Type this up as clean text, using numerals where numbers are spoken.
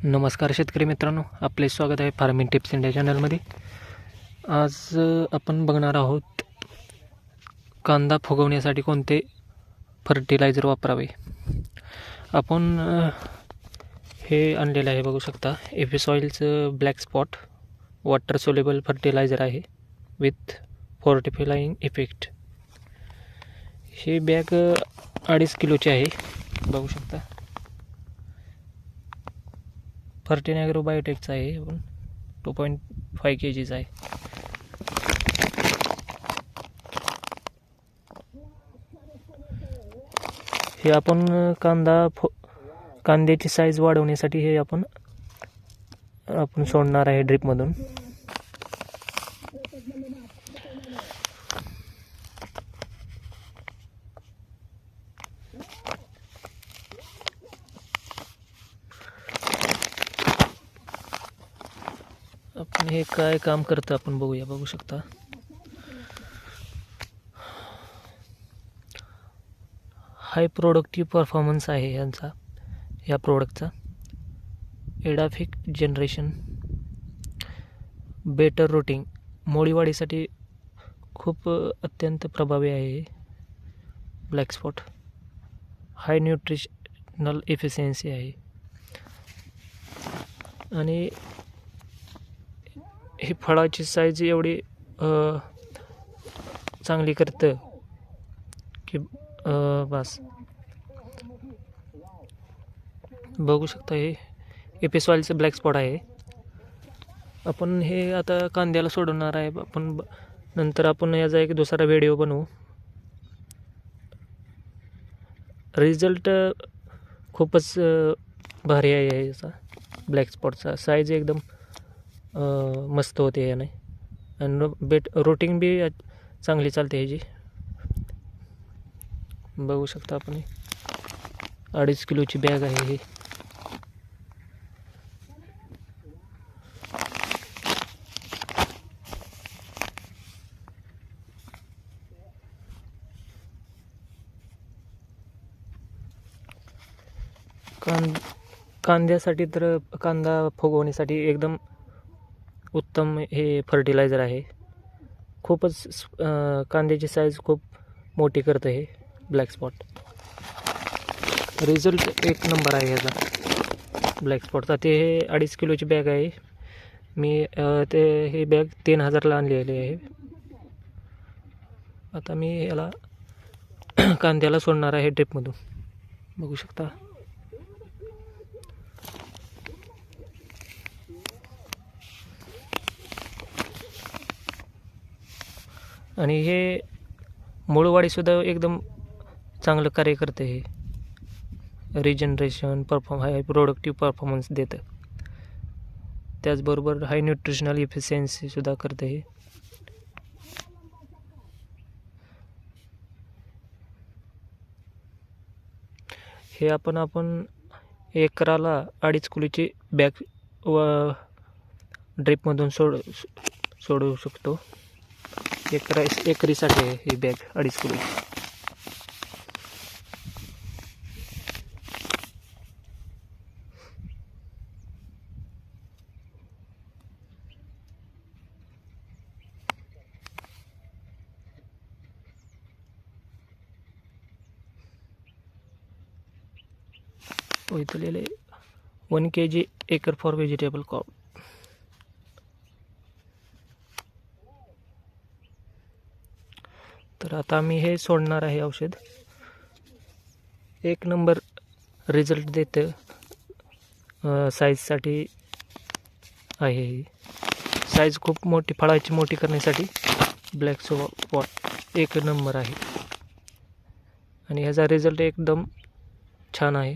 नमस्कार शेतकरी मित्रांनो, आपले स्वागत आहे फार्मिंग टिप्स इंडिया चॅनलमध्ये. आज आपण बघणार आहोत कांदा फुगवण्यासाठी कोणते फर्टिलायझर वापरावे. आपण हे आणलेलं आहे, बघू शकता. एफिसॉइलचं black spot water soluble fertiliser आहे विथ फोर्टिफाईंग इफेक्ट. हे बॅग 2.5 किलोची आहे, बघू शकता. फर्टिन ॲग्रो बायोटेकचा आहे, पण 2.5 kgचा आहे. हे आपण कांद्याची साईज वाढवण्यासाठी हे आपण सोडणार आहे ड्रिपमधून. आपण हे काय काम करतं आपण बघूया, बघू शकता. हाय प्रोडक्टिव्ह परफॉर्मन्स आहे यांचा, या प्रोडक्टचा. एडाफिक जनरेशन, बेटर रूटिंग, मोळीवाढीसाठी खूप अत्यंत प्रभावी आहे. ब्लॅक स्पॉट हाय न्यूट्रिशनल इफिशियन्सी आहे. आणि ही फळाची साईज एवढी चांगली करतं की बस. बघू शकता, हे एफिसॉइलचं ब्लॅक स्पॉट आहे. आपण हे आता कांद्याला सोडवणार आहे. आपण नंतर आपण याचा एक दुसरा व्हिडिओ बनवू. रिझल्ट खूपच भारी आहे याचा ब्लॅक स्पॉटचा. साईज एकदम मस्त होते याने, आणि रूटिंग बी चांगली चालते ह्याची. बघू शकता आपण, 2.5 किलोची बॅग आहे ही. कांद्यासाठी तर कांदा फुगवण्यासाठी एकदम उत्तम हे फर्टिलायझर आहे. खूपच कांद्याची साईज खूप मोठी करतं हे ब्लॅक स्पॉट. रिझल्ट एक नंबर आहे ह्याचा ब्लॅक स्पॉटचा. ते हे 2.5 किलोची बॅग आहे. मी हे बॅग 3000ला आणलेली आहे. आता मी याला कांद्याला सोडणार आहे ड्रिपमधून, बघू शकता. आणि हे मूळवाढीसुद्धा एकदम चांगलं कार्य करते. हे रिजनरेशन हाय प्रोडक्टिव्ह परफॉर्मन्स देतं. त्याचबरोबर हाय न्यूट्रिशनल इफिशियन्सीसुद्धा करते हे. हे आपण एकराला 2.5 किलोची बॅग ड्रिपमधून सोडवू शकतो. एकरीसाठी आहे ही बॅग 2.5 किलो. इथलेले 1 kg acre for vegetable crop. तर आता मी हे सोडणार आहे औषध. एक नंबर रिझल्ट देतं. साईजसाठी आहे ही साईज खूप मोठी, फळाची मोठी करण्यासाठी ब्लॅक स्पॉट एक नंबर आहे. आणि ह्याचा रिझल्ट एकदम छान आहे.